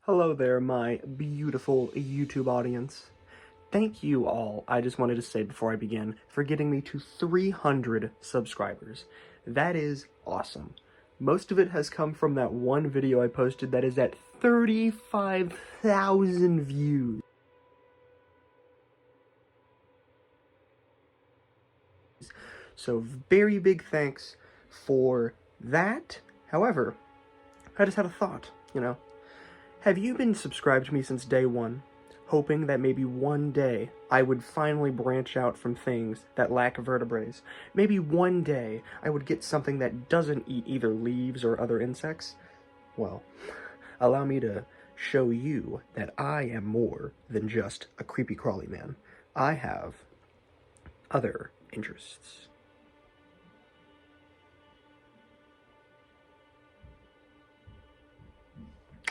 Hello there, my beautiful YouTube audience. Thank you all, I just wanted to say before I begin, for getting me to 300 subscribers. That is awesome. Most of it has come from that one video I posted that is at 35,000 views. So very big thanks for that. However, I just had a thought, Have you been subscribed to me since day one, hoping that maybe one day I would finally branch out from things that lack vertebrae? Maybe one day I would get something that doesn't eat either leaves or other insects? Well, allow me to show you that I am more than just a creepy crawly man. I have other interests.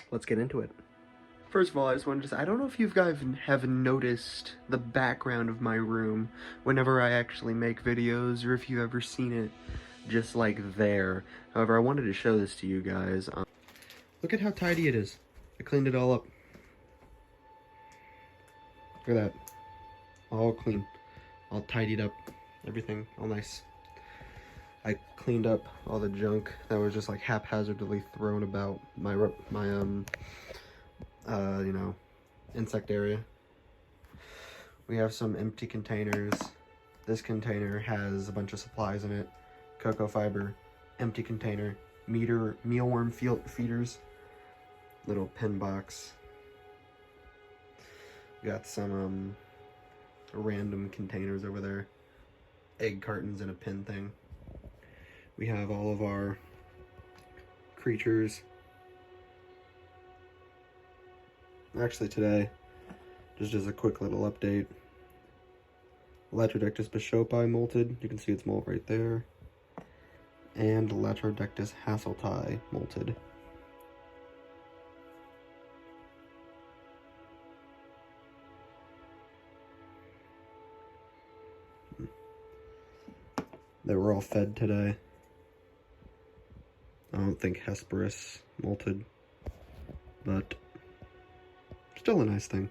Let's get into it. First of all, I just wanted to say, I don't know if you guys have noticed the background of my room whenever I actually make videos, or if you've ever seen it just like there. However, I wanted to show this to you guys. Look at how tidy it is. I cleaned it all up. Look at that. All clean. All tidied up. Everything all nice. I cleaned up all the junk that was just like haphazardly thrown about my insect area. We have some empty containers. This container has a bunch of supplies in it. Cocoa fiber, empty container, mealworm feeders, little pin box. We got some random containers over there. Egg cartons and a pin thing. We have all of our creatures. Actually today, just as a quick little update, Latrodectus bishopi molted. You can see its molt right there. And Latrodectus hasseltii molted. They were all fed today. I don't think Hesperus molted, but still a nice thing.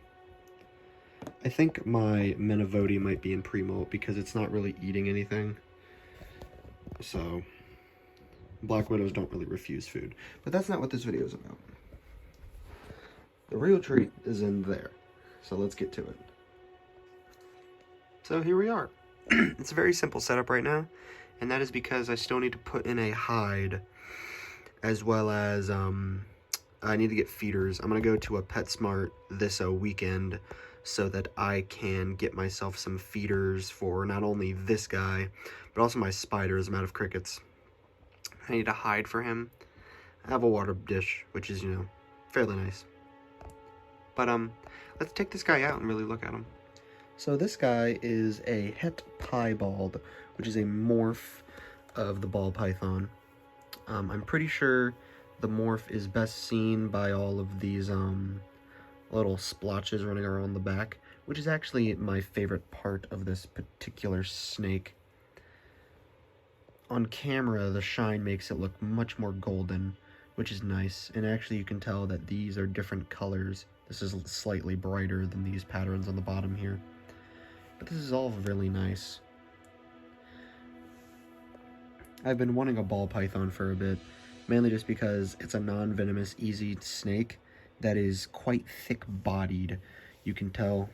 I think my Menavodi might be in pre-molt because it's not really eating anything. So, black widows don't really refuse food. But that's not what this video is about. The real treat is in there. So let's get to it. So here we are. It's a very simple setup right now, and that is because I still need to put in a hide, as well as I need to get feeders. I'm gonna go to a PetSmart this weekend so that I can get myself some feeders for not only this guy, but also my spiders. I'm out of crickets. I need a hide for him. I have a water dish, which is, fairly nice. But let's take this guy out and really look at him. So this guy is a het piebald, which is a morph of the ball python. I'm pretty sure the morph is best seen by all of these little splotches running around the back, which is actually my favorite part of this particular snake. On camera, the shine makes it look much more golden, which is nice, and actually you can tell that these are different colors. This is slightly brighter than these patterns on the bottom here. But this is all really nice. I've been wanting a ball python for a bit, mainly just because it's a non-venomous, easy snake that is quite thick-bodied. You can tell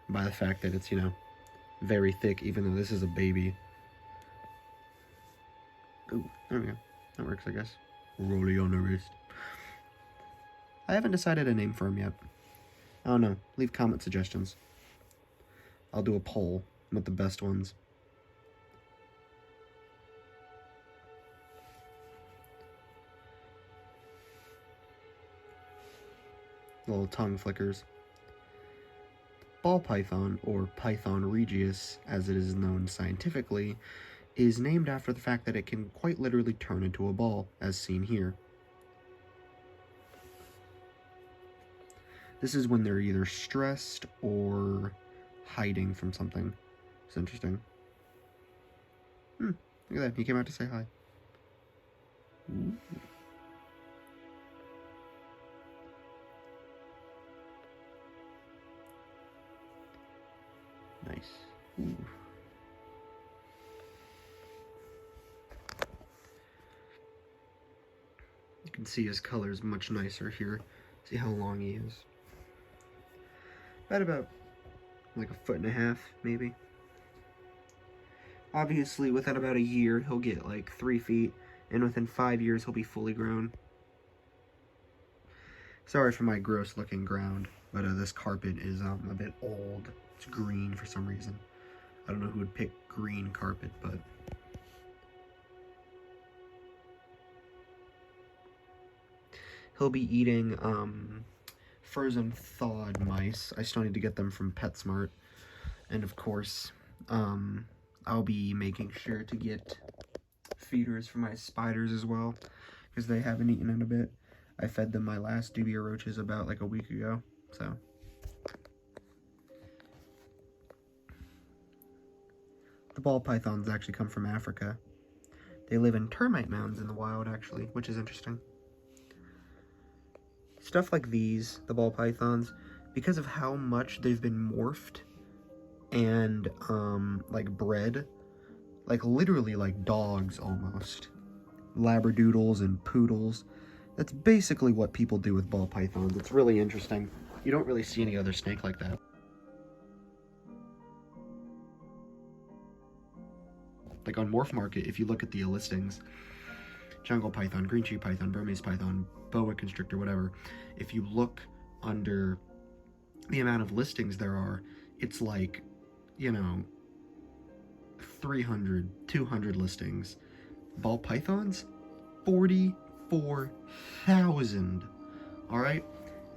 by the fact that it's, very thick, even though this is a baby. Ooh, there we go. That works, I guess. Rolly on the wrist. I haven't decided a name for him yet. I don't know. Leave comment suggestions. I'll do a poll with the best ones. Little tongue flickers. Ball python, or Python regius, as it is known scientifically, is named after the fact that it can quite literally turn into a ball, as seen here. This is when they're either stressed or hiding from something. It's interesting. Look at that, he came out to say hi. Ooh. Ooh. You can see his color is much nicer here. See how long he is. About like 1.5 feet, maybe. Obviously, within about a year, he'll get like 3 feet, and within 5 years, he'll be fully grown. Sorry for my gross looking ground, but this carpet is a bit old. It's green for some reason. I don't know who would pick green carpet, but he'll be eating frozen thawed mice. I still need to get them from PetSmart. And of course, I'll be making sure to get feeders for my spiders as well, because they haven't eaten in a bit. I fed them my last dubia roaches about like a week ago, so. The ball pythons actually come from Africa. They live in termite mounds in the wild, actually, which is interesting. Stuff like these, the ball pythons, because of how much they've been morphed and, like, bred, like, literally like dogs, almost. Labradoodles and poodles. That's basically what people do with ball pythons. It's really interesting. You don't really see any other snake like that. Like on Morph Market, if you look at the listings, jungle python, green tree python, Burmese python, boa constrictor, whatever, if you look under the amount of listings there are, it's like, you know, 300, 200 listings. Ball pythons, 44,000. All right,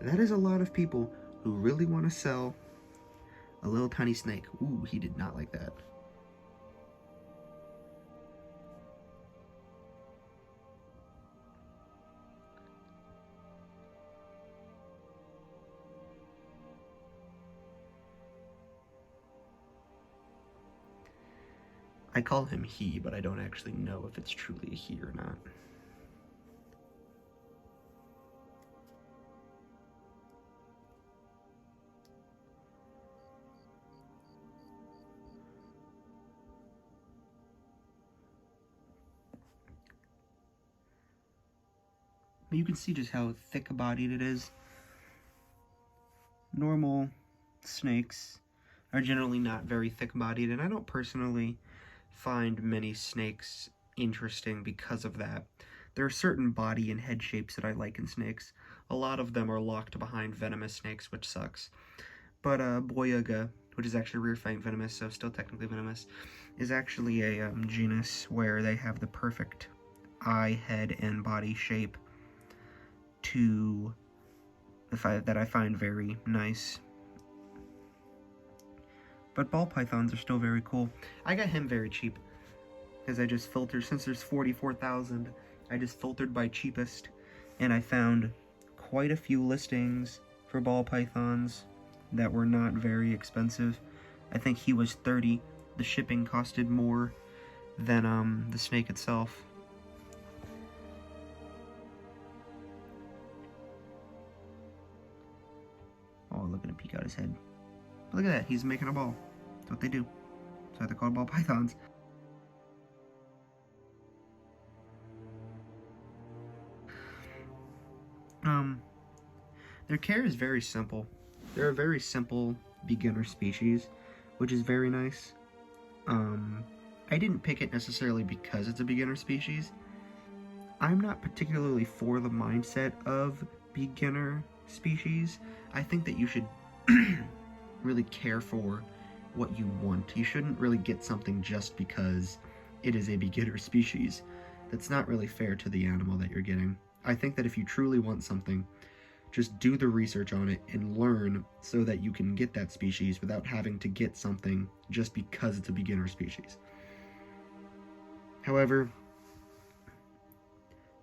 that is a lot of people who really want to sell a little tiny snake. Ooh, he did not like that. I call him he, but I don't actually know if it's truly a he or not. But you can see just how thick-bodied it is. Normal snakes are generally not very thick-bodied, and I don't personally find many snakes interesting because of that. There are certain body and head shapes that I like in snakes. A lot of them are locked behind venomous snakes, which sucks. But Boyaga, which is actually rear fang venomous, so still technically venomous, is actually a genus where they have the perfect eye, head, and body shape that I find very nice. But ball pythons are still very cool. I got him very cheap, because I just filtered, since there's 44,000, I just filtered by cheapest, and I found quite a few listings for ball pythons that were not very expensive. I think he was 30. The shipping costed more than the snake itself. Oh, look at him peek out his head. Look at that, he's making a ball. That's what they do. That's why they're called ball pythons. Their care is very simple. They're a very simple beginner species, which is very nice. I didn't pick it necessarily because it's a beginner species. I'm not particularly for the mindset of beginner species. I think that you should really care for what you want. You shouldn't really get something just because it is a beginner species. That's not really fair to the animal that you're getting. I think that if you truly want something, just do the research on it and learn so that you can get that species without having to get something just because it's a beginner species. However,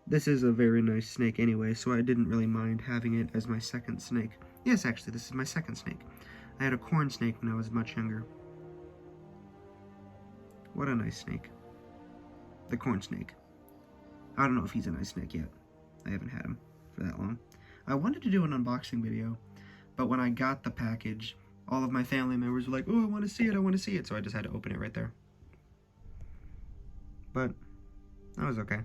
this is a very nice snake anyway, so I didn't really mind having it as my second snake. Yes, actually, this is my second snake. I had a corn snake when I was much younger. What a nice snake. The corn snake. I don't know if he's a nice snake yet. I haven't had him for that long. I wanted to do an unboxing video, but when I got the package, all of my family members were like, oh, I want to see it, I want to see it. So I just had to open it right there. But that was okay.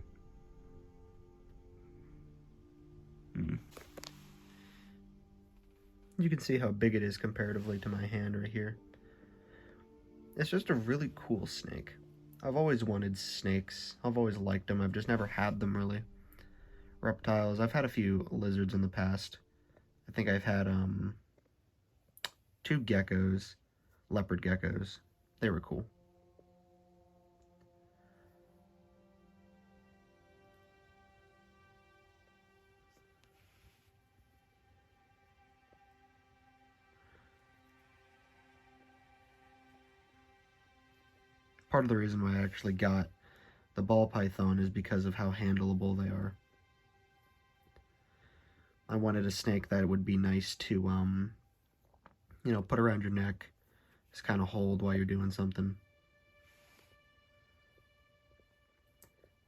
You can see how big it is comparatively to my hand right here. It's just a really cool snake. I've always wanted snakes. I've always liked them. I've just never had them, really. Reptiles. I've had a few lizards in the past. I think I've had 2 geckos, leopard geckos. They were cool. Part of the reason why I actually got the ball python is because of how handleable they are. I wanted a snake that would be nice to, you know, put around your neck. Just kind of hold while you're doing something.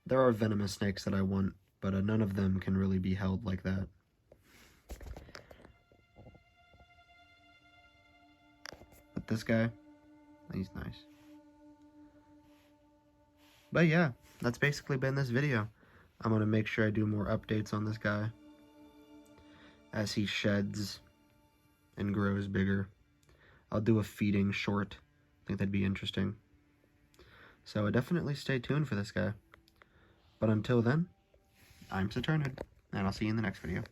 There are venomous snakes that I want, but none of them can really be held like that. But this guy, he's nice. But yeah, that's basically been this video. I'm going to make sure I do more updates on this guy as he sheds and grows bigger. I'll do a feeding short. I think that'd be interesting. So definitely stay tuned for this guy. But until then, I'm Saturnid, and I'll see you in the next video.